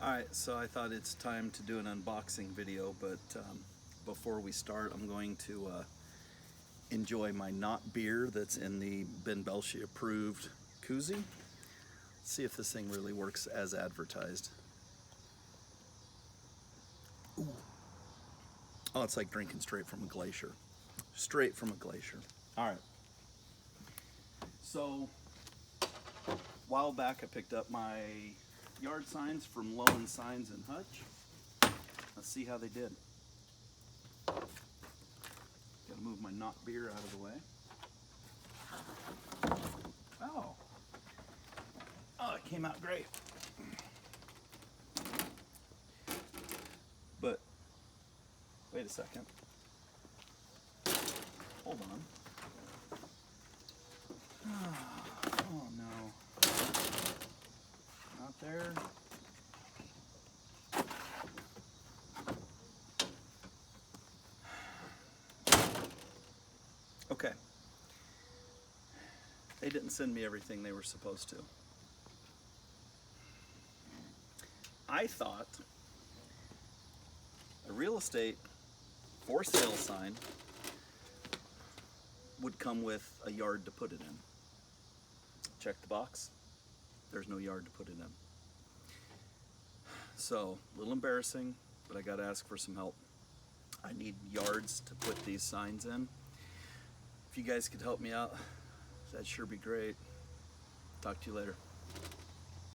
Alright, so I thought it's time to do an unboxing video, but before we start, I'm going to enjoy my not beer that's in the Ben Belshi approved koozie. Let's see if this thing really works as advertised. Ooh. Oh, it's like drinking straight from a glacier. Straight from a glacier. Alright. So, a while back I picked up my yard signs from Lowen Signs in Hutch. Let's see how they did. Gotta move my not beer out of the way. Oh, it came out great. But, wait a second. Hold on. Oh no. Not there. Okay. They didn't send me everything they were supposed to. I thought a real estate for sale sign would come with a yard to put it in. Check the box. There's no yard to put it in. So, a little embarrassing, but I gotta ask for some help. I need yards to put these signs in. If you guys could help me out, that'd sure be great. Talk to you later.